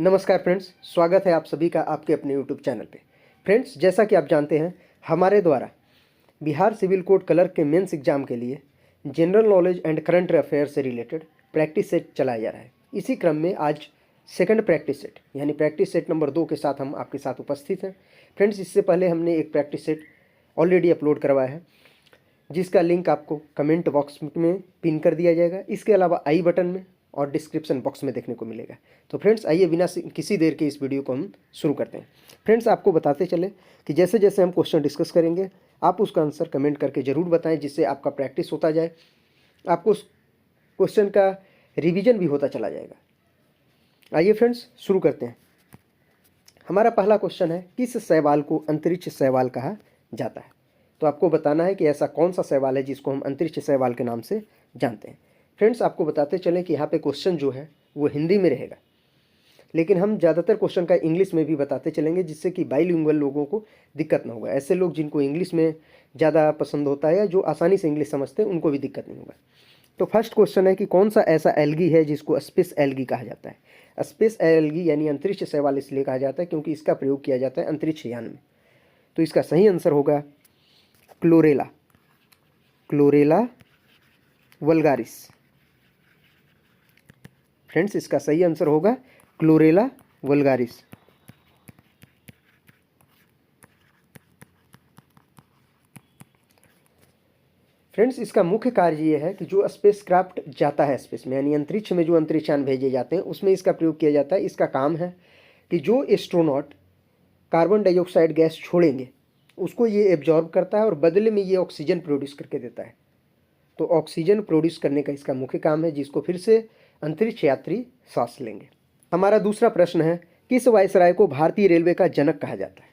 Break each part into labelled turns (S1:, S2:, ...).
S1: नमस्कार फ्रेंड्स, स्वागत है आप सभी का आपके अपने यूट्यूब चैनल पे। फ्रेंड्स, जैसा कि आप जानते हैं, हमारे द्वारा बिहार सिविल कोड क्लर्क के मेंस एग्जाम के लिए general knowledge and current affair से रिलेटेड प्रैक्टिस सेट चलाया जा रहा है। इसी क्रम में आज सेकंड प्रैक्टिस सेट यानी प्रैक्टिस सेट नंबर 2 के साथ हम आपके साथ उपस्थित हैं। फ्रेंड्स, इससे पहले हमने एक प्रैक्टिस सेट ऑलरेडी अपलोड करवाया है, जिसका लिंक आपको कमेंट बॉक्स में पिन कर दिया जाएगा। इसके अलावा आई बटन में और डिस्क्रिप्शन बॉक्स में देखने को मिलेगा। तो फ्रेंड्स, आइए बिना किसी देर के इस वीडियो को हम शुरू करते हैं। फ्रेंड्स, आपको बताते चले कि जैसे जैसे हम क्वेश्चन डिस्कस करेंगे, आप उसका आंसर कमेंट करके ज़रूर बताएं, जिससे आपका प्रैक्टिस होता जाए, आपको उस क्वेश्चन का रिवीजन भी होता चला जाएगा। आइए फ्रेंड्स, शुरू करते हैं। हमारा पहला क्वेश्चन है, किस शैवाल को अंतरिक्ष शैवाल कहा जाता है? तो आपको बताना है कि ऐसा कौन सा शैवाल है जिसको हम अंतरिक्ष शैवाल के नाम से जानते हैं। फ्रेंड्स, आपको बताते चलें कि यहाँ पे क्वेश्चन जो है वो हिंदी में रहेगा, लेकिन हम ज़्यादातर क्वेश्चन का इंग्लिश में भी बताते चलेंगे, जिससे कि बाइलिंगुअल लोगों को दिक्कत ना होगा। ऐसे लोग जिनको इंग्लिश में ज़्यादा पसंद होता है या जो आसानी से इंग्लिश समझते हैं, उनको भी दिक्कत नहीं होगा। तो फर्स्ट क्वेश्चन है कि कौन सा ऐसा एल्गी है जिसको स्पेस एल्गी कहा जाता है? स्पेस एल्गी यानी अंतरिक्ष शैवाल इसलिए कहा जाता है क्योंकि इसका प्रयोग किया जाता है अंतरिक्ष यान में। तो इसका सही आंसर होगा क्लोरेला, क्लोरेला वल्गारिस। फ्रेंड्स, इसका सही आंसर होगा क्लोरेला वल्गारिस। फ्रेंड्स, इसका मुख्य कार्य ये है कि जो स्पेसक्राफ्ट जाता है स्पेस में, यानी अंतरिक्ष में जो अंतरिक्षयान भेजे जाते हैं, उसमें इसका प्रयोग किया जाता है। इसका काम है कि जो एस्ट्रोनॉट कार्बन डाइऑक्साइड गैस छोड़ेंगे उसको ये एब्जॉर्ब करता है और बदले में ये ऑक्सीजन प्रोड्यूस करके देता है। तो ऑक्सीजन प्रोड्यूस करने का इसका मुख्य काम है, जिसको फिर से अंतरिक्ष यात्री सांस लेंगे। हमारा दूसरा प्रश्न है, किस वायसराय को भारतीय रेलवे का जनक कहा जाता है?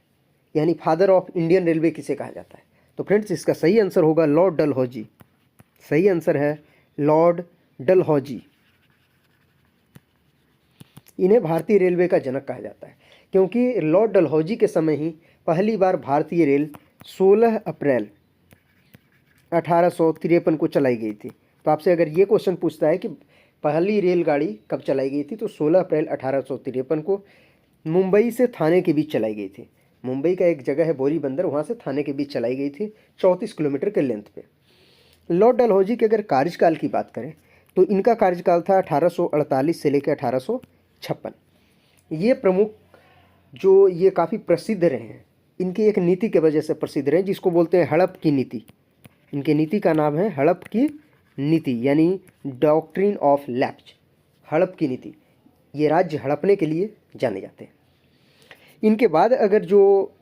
S1: यानी फादर ऑफ इंडियन रेलवे किसे कहा जाता है? तो फ्रेंड्स, इसका सही आंसर होगा लॉर्ड डलहौजी। सही आंसर है लॉर्ड डलहौजी। इन्हें भारतीय रेलवे का जनक कहा जाता है क्योंकि लॉर्ड डलहौजी के समय ही पहली बार भारतीय रेल 16 अप्रैल 1853 को चलाई गई थी। तो आपसे अगर ये क्वेश्चन पूछता है कि पहली रेलगाड़ी कब चलाई गई थी, तो 16 अप्रैल 1853 को मुंबई से थाने के बीच चलाई गई थी। मुंबई का एक जगह है बोरी बंदर, वहाँ से थाने के बीच चलाई गई थी 34 किलोमीटर के लेंथ पे। लॉर्ड डलहौजी के अगर कार्यकाल की बात करें तो इनका कार्यकाल था 1848 से लेकर 1856। ये प्रमुख जो ये काफ़ी प्रसिद्ध रहे हैं, इनकी एक नीति के वजह से प्रसिद्ध रहे, जिसको बोलते हैं हड़प की नीति। इनके नीति का नाम है हड़प की नीति, यानी डॉक्ट्रिन ऑफ लैप्स। हड़प की नीति, ये राज्य हड़पने के लिए जाने जाते हैं। इनके बाद अगर जो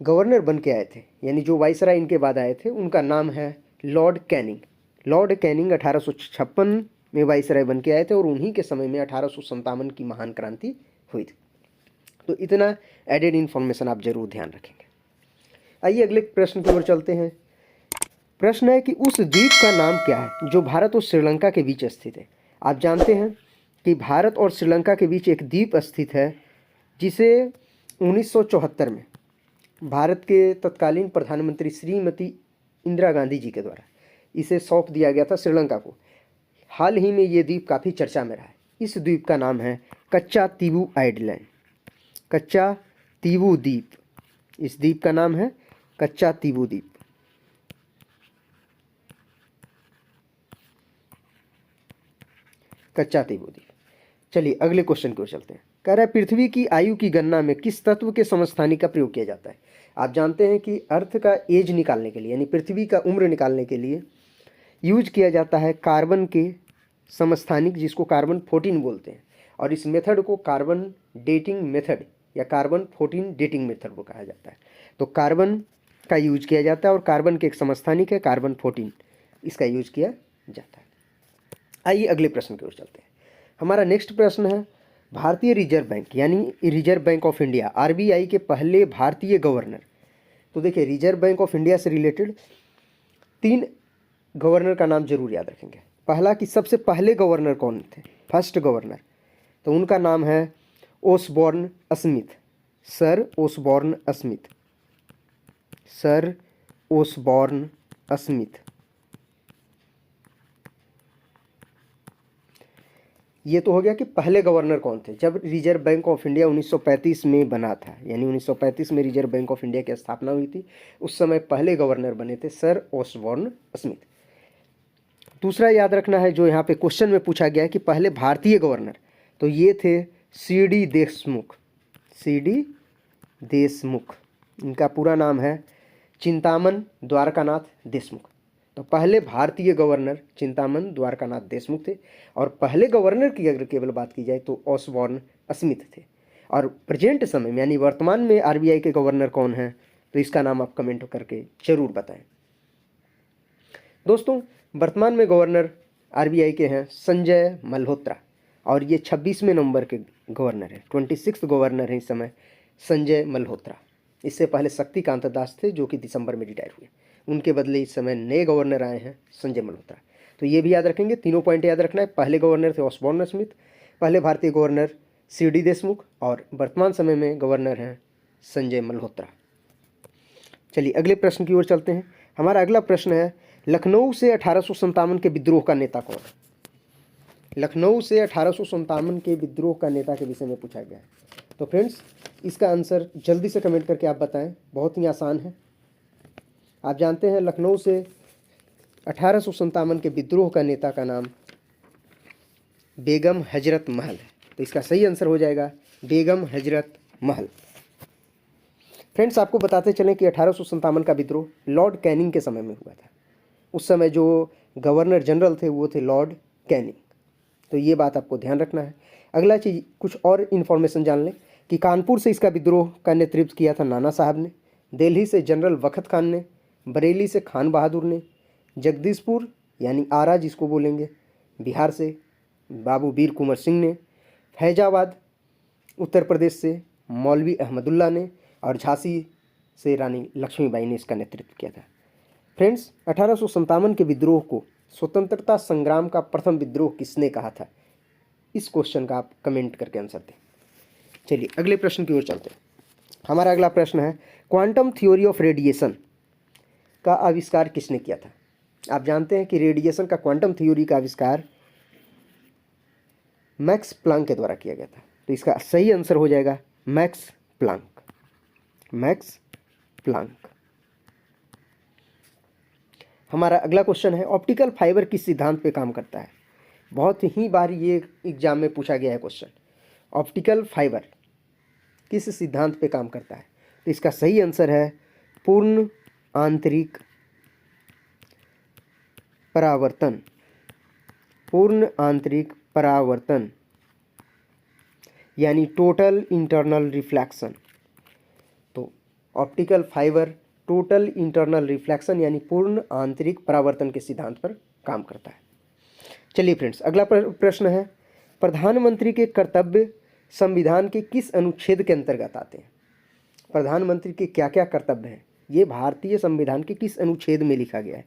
S1: गवर्नर बन के आए थे, यानी जो वाइसराय इनके बाद आए थे, उनका नाम है लॉर्ड कैनिंग। लॉर्ड कैनिंग 1856 में वाइसराय बन के आए थे और उन्हीं के समय में 1857 की महान क्रांति हुई थी। तो इतना एडेड इन्फॉर्मेशन आप जरूर ध्यान रखेंगे। आइए अगले प्रश्न की ओर चलते हैं। प्रश्न है कि उस द्वीप का नाम क्या है जो भारत और श्रीलंका के बीच स्थित है? आप जानते हैं कि भारत और श्रीलंका के बीच एक द्वीप स्थित है, जिसे 1974 में भारत के तत्कालीन प्रधानमंत्री श्रीमती इंदिरा गांधी जी के द्वारा इसे सौंप दिया गया था श्रीलंका को। हाल ही में ये द्वीप काफ़ी चर्चा में रहा है। इस द्वीप का नाम है कच्चा तीवू आइलैंड। कच्चा तीवू द्वीप, इस द्वीप का नाम है कच्चा तीवू द्वीप। कच्चा तीवू द्वीप। चलिए अगले क्वेश्चन की ओर चलते हैं। कह रहा है, पृथ्वी की आयु की गणना में किस तत्व के समस्थानिक का प्रयोग किया जाता है? आप जानते हैं कि अर्थ का एज निकालने के लिए, यानी पृथ्वी का उम्र निकालने के लिए यूज किया जाता है कार्बन के समस्थानिक, जिसको कार्बन 14 बोलते हैं। और इस मेथड को कार्बन डेटिंग मेथड या कार्बन 14 डेटिंग मेथड को कहा जाता है। तो कार्बन का यूज किया जाता है और कार्बन के एक समस्थानिक है कार्बन 14, इसका यूज किया जाता है। आइए अगले प्रश्न की ओर चलते हैं। हमारा नेक्स्ट प्रश्न है, भारतीय रिजर्व बैंक यानी reserve bank of India RBI के पहले भारतीय गवर्नर। तो देखिए, रिजर्व बैंक ऑफ इंडिया से रिलेटेड 3 गवर्नर का नाम जरूर याद रखेंगे। पहला कि सबसे पहले गवर्नर कौन थे, फर्स्ट गवर्नर, तो उनका नाम है Osborne Smith, sir Osborne Smith, sir Osborne Smith. ये तो हो गया कि पहले गवर्नर कौन थे। जब रिजर्व बैंक ऑफ इंडिया 1935 में बना था, यानी 1935 में रिजर्व बैंक ऑफ इंडिया की स्थापना हुई थी, उस समय पहले गवर्नर बने थे सर ओसबॉर्न स्मिथ। दूसरा याद रखना है जो यहाँ पे क्वेश्चन में पूछा गया है कि पहले भारतीय गवर्नर, तो ये थे सी.डी. देशमुख। सी.डी. देशमुख, इनका पूरा नाम है चिंतामन द्वारकानाथ देशमुख। तो पहले भारतीय गवर्नर चिंतामन द्वारकानाथ देशमुख थे, और पहले गवर्नर की अगर केवल बात की जाए तो ओसबॉर्न स्मिथ थे। और प्रेजेंट समय में यानी वर्तमान में आरबीआई के गवर्नर कौन हैं, तो इसका नाम आप कमेंट करके जरूर बताएं। दोस्तों, वर्तमान में गवर्नर आरबीआई के हैं संजय मल्होत्रा, और ये 26वें नंबर के गवर्नर हैं, 26th गवर्नर हैं इस समय संजय मल्होत्रा। इससे पहले शक्तिकांत दास थे जो कि दिसंबर में रिटायर हुए, उनके बदले इस समय नए गवर्नर आए हैं संजय मल्होत्रा। तो ये भी याद रखेंगे, तीनों पॉइंट याद रखना है। पहले गवर्नर थे ओसबॉर्न स्मिथ, पहले भारतीय गवर्नर सी.डी. देशमुख, और वर्तमान समय में गवर्नर हैं संजय मल्होत्रा। चलिए अगले प्रश्न की ओर चलते हैं। हमारा अगला प्रश्न है, लखनऊ से 1857 के विद्रोह का नेता कौन? लखनऊ से 1857 के विद्रोह का नेता के विषय में पूछा गया है। तो फ्रेंड्स, इसका आंसर जल्दी से कमेंट करके आप बताएं, बहुत ही आसान है। आप जानते हैं लखनऊ से 1857 के विद्रोह का नेता का नाम बेगम हजरत महल है। तो इसका सही आंसर हो जाएगा बेगम हजरत महल। फ्रेंड्स, आपको बताते चलें कि 1857 का विद्रोह लॉर्ड कैनिंग के समय में हुआ था। उस समय जो गवर्नर जनरल थे वो थे लॉर्ड कैनिंग। तो ये बात आपको ध्यान रखना है। अगला चीज़, कुछ और इन्फॉर्मेशन जान लें कि कानपुर से इसका विद्रोह का नेतृत्व किया था नाना साहब ने, दिल्ली से जनरल वखत खान ने, बरेली से खान बहादुर ने, जगदीशपुर यानी आरा जिसको बोलेंगे बिहार से बाबू वीर कुंवर सिंह ने, फैजाबाद उत्तर प्रदेश से मौलवी अहमदुल्ला ने, और झांसी से रानी लक्ष्मीबाई ने इसका नेतृत्व किया था। फ्रेंड्स, 1857 के विद्रोह को स्वतंत्रता संग्राम का प्रथम विद्रोह किसने कहा था? इस क्वेश्चन का आप कमेंट करके आंसर दें। चलिए अगले प्रश्न की ओर चलते हैं। हमारा अगला प्रश्न है, क्वांटम थ्योरी ऑफ रेडिएशन का आविष्कार किसने किया था? आप जानते हैं कि रेडिएशन का क्वांटम थ्योरी का आविष्कार मैक्स प्लांक के द्वारा किया गया था। तो इसका सही आंसर हो जाएगा मैक्स प्लांक। Max Planck. हमारा अगला क्वेश्चन है, ऑप्टिकल फाइबर किस सिद्धांत पे काम करता है? बहुत ही बार ये एग्जाम में पूछा गया है क्वेश्चन, ऑप्टिकल फाइबर किस सिद्धांत पे काम करता है? तो इसका सही आंसर है पूर्ण आंतरिक परावर्तन। पूर्ण आंतरिक परावर्तन यानी टोटल इंटरनल रिफ्लेक्शन। तो optical fibre total internal reflection यानी पूर्ण आंतरिक परावर्तन के सिद्धांत पर काम करता है। चलिए फ्रेंड्स, अगला प्रश्न है, प्रधानमंत्री के कर्तव्य संविधान के किस अनुच्छेद के अंतर्गत आते हैं? प्रधानमंत्री के क्या क्या कर्तव्य हैं, ये भारतीय संविधान के किस अनुच्छेद में लिखा गया है?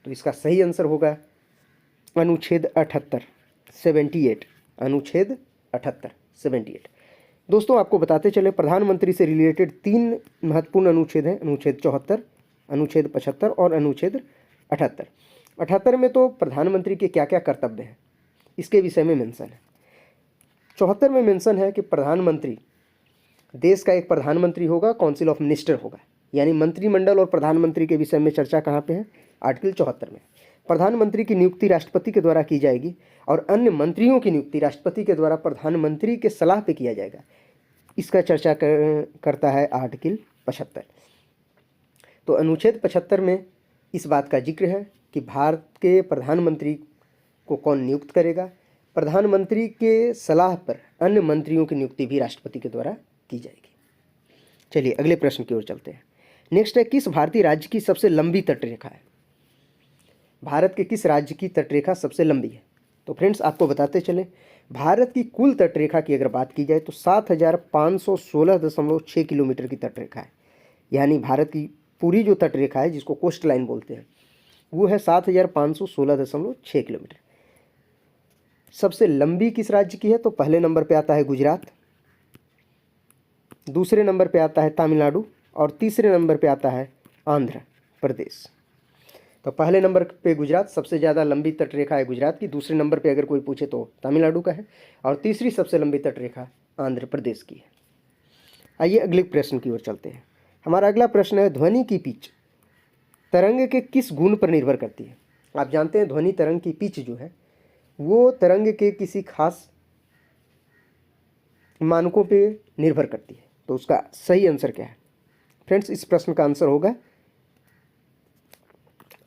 S1: तो इसका सही आंसर होगा अनुच्छेद 78, 78। अनुच्छेद 78, 78। दोस्तों, आपको बताते चले प्रधानमंत्री से रिलेटेड 3 महत्वपूर्ण अनुच्छेद हैं, अनुच्छेद 74, अनुच्छेद 75 और अनुच्छेद 78। 78 में तो प्रधानमंत्री के क्या क्या कर्तव्य हैं इसके विषय में मेंशन है। 74 में मेंशन है कि प्रधानमंत्री, देश का एक प्रधानमंत्री होगा, काउंसिल ऑफ मिनिस्टर होगा, यानी मंत्रिमंडल और प्रधानमंत्री के विषय में चर्चा कहाँ पे है? आर्टिकल 74 में। प्रधानमंत्री की नियुक्ति राष्ट्रपति के द्वारा की जाएगी और अन्य मंत्रियों की नियुक्ति राष्ट्रपति के द्वारा प्रधानमंत्री के सलाह पे किया जाएगा, इसका चर्चा करता है आर्टिकल 75। तो अनुच्छेद 75 में इस बात का जिक्र है कि भारत के प्रधानमंत्री को कौन नियुक्त करेगा, प्रधानमंत्री के सलाह पर अन्य मंत्रियों की नियुक्ति भी राष्ट्रपति के द्वारा की जाएगी। चलिए अगले प्रश्न की ओर चलते हैं। नेक्स्ट है, किस भारतीय राज्य की सबसे लंबी तटरेखा है? भारत के किस राज्य की तटरेखा सबसे लंबी है? तो फ्रेंड्स, आपको बताते चलें, भारत की कुल तटरेखा की अगर बात की जाए तो 7516.6 किलोमीटर की तटरेखा है। यानी भारत की पूरी जो तटरेखा है, जिसको कोस्ट लाइन बोलते हैं, वो है 7516.6 किलोमीटर। सबसे लंबी किस राज्य की है? तो पहले नंबर पे आता है गुजरात, दूसरे नंबर पे आता है तमिलनाडु और तीसरे नंबर पे आता है आंध्र प्रदेश। तो पहले नंबर पे गुजरात, सबसे ज़्यादा लंबी तटरेखा है गुजरात की। दूसरे नंबर पे अगर कोई पूछे तो तमिलनाडु का है। और तीसरी सबसे लंबी तटरेखा आंध्र प्रदेश की है। आइए अगले प्रश्न की ओर चलते हैं। हमारा अगला प्रश्न है, ध्वनि की पिच तरंग के किस गुण पर निर्भर करती है? आप जानते हैं ध्वनि तरंग की पिच जो है वो तरंग के किसी खास मानकों पे निर्भर करती है। तो उसका सही आंसर क्या है फ्रेंड्स? इस प्रश्न का आंसर होगा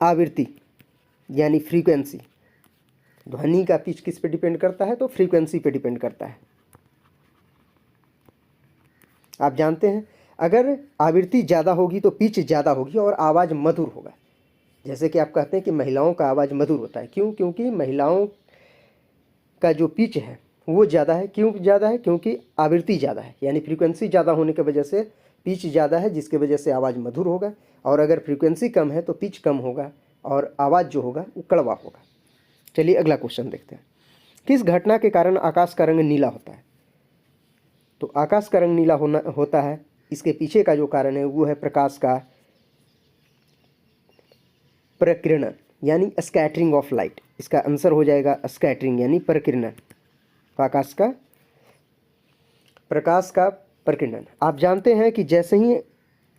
S1: आवृत्ति यानी फ्रीक्वेंसी। ध्वनि का पिच किस पे डिपेंड करता है? तो फ्रीक्वेंसी पे डिपेंड करता है। आप जानते हैं अगर आवृत्ति ज़्यादा होगी तो पिच ज़्यादा होगी और आवाज़ मधुर होगा। जैसे कि आप कहते हैं कि महिलाओं का आवाज़ मधुर होता है, क्यों? क्योंकि महिलाओं का जो पिच है वो ज़्यादा है। क्यों ज़्यादा है? क्योंकि आवृत्ति ज़्यादा है, यानी फ्रीक्वेंसी ज़्यादा होने की वजह से पिच ज़्यादा है, जिसके वजह से आवाज़ मधुर होगा। और अगर फ्रीक्वेंसी कम है तो पिच कम होगा और आवाज़ जो होगा वो कड़वा होगा। चलिए अगला क्वेश्चन देखते हैं। किस घटना के कारण आकाश का रंग नीला होता है? तो आकाश का रंग नीला होता है, इसके पीछे का जो कारण है वो है प्रकाश का प्रकीर्णन यानी स्कैटरिंग ऑफ लाइट। इसका आंसर हो जाएगा स्कैटरिंग यानी प्रकीर्णन, प्रकाश का प्रकीर्णन। आप जानते हैं कि जैसे ही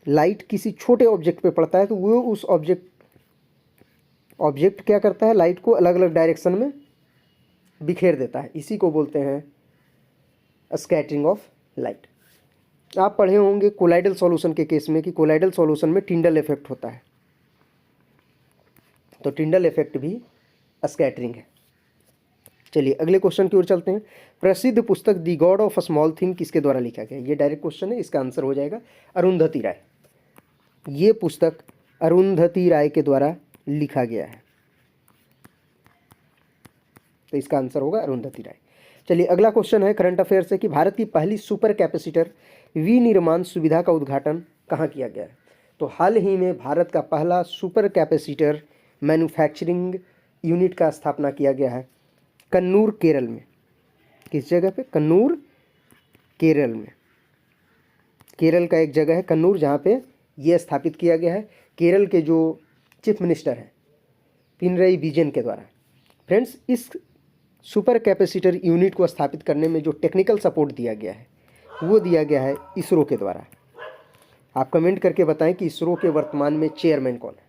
S1: लाइट किसी छोटे ऑब्जेक्ट पे पड़ता है तो वो उस ऑब्जेक्ट क्या करता है? लाइट को अलग अलग डायरेक्शन में बिखेर देता है। इसी को बोलते हैं स्कैटरिंग ऑफ लाइट। आप पढ़े होंगे कोलाइडल सॉल्यूशन के केस में कि कोलाइडल सॉल्यूशन में टिंडल इफेक्ट होता है। तो टिंडल इफेक्ट भी स्कैटरिंग है। चलिए अगले क्वेश्चन की ओर चलते हैं। प्रसिद्ध पुस्तक the God of a small thing किसके द्वारा लिखा गया? ये डायरेक्ट क्वेश्चन है, इसका आंसर हो जाएगा अरुंधति राय। ये पुस्तक अरुंधति राय के द्वारा लिखा गया है, तो इसका आंसर होगा अरुंधति राय। चलिए अगला क्वेश्चन है करंट अफेयर से कि भारत की पहली सुपर कैपेसिटर विनिर्माण सुविधा का उद्घाटन कहाँ किया गया है? तो हाल ही में भारत का पहला सुपर कैपेसिटर मैन्युफैक्चरिंग यूनिट का स्थापना किया गया है कन्नूर केरल में। किस जगह पे? कन्नूर केरल में। केरल का एक जगह है कन्नूर जहाँ पे ये स्थापित किया गया है केरल के जो चीफ मिनिस्टर हैं पिनरई विजयन के द्वारा। फ्रेंड्स, इस सुपर कैपेसिटर यूनिट को स्थापित करने में जो टेक्निकल सपोर्ट दिया गया है वो दिया गया है इसरो के द्वारा। आप कमेंट करके बताएं कि इसरो के वर्तमान में चेयरमैन कौन है।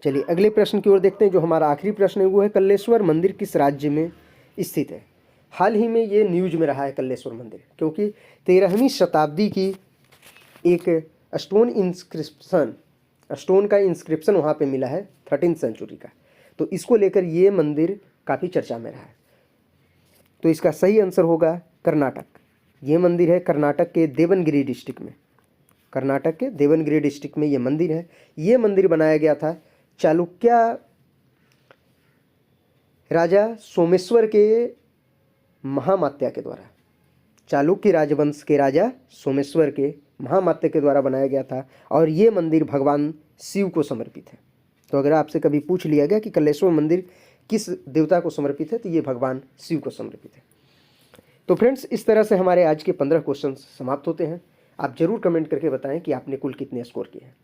S1: चलिए अगले प्रश्न की ओर देखते हैं। जो हमारा आखिरी प्रश्न है वो है कल्लेश्वर मंदिर किस राज्य में स्थित है? हाल ही में ये न्यूज में रहा है कल्लेश्वर मंदिर, क्योंकि 13वीं शताब्दी की एक स्टोन का इंस्क्रिप्शन वहाँ पे मिला है 13th सेंचुरी का। तो इसको लेकर ये मंदिर काफ़ी चर्चा में रहा है। तो इसका सही आंसर होगा कर्नाटक। ये मंदिर है कर्नाटक के देवनगिरी डिस्ट्रिक्ट में। कर्नाटक के देवनगिरी डिस्ट्रिक्ट में ये मंदिर है। ये मंदिर बनाया गया था चालुक्य राजा सोमेश्वर के महामात्या के द्वारा। चालुक्य राजवंश के राजा सोमेश्वर के महामात्या के द्वारा बनाया गया था और ये मंदिर भगवान शिव को समर्पित है। तो अगर आपसे कभी पूछ लिया गया कि कल्लेश्वर मंदिर किस देवता को समर्पित है तो ये भगवान शिव को समर्पित है। तो फ्रेंड्स, इस तरह से हमारे आज के 15 क्वेश्चन समाप्त होते हैं। आप जरूर कमेंट करके बताएं कि आपने कुल कितने स्कोर किए हैं।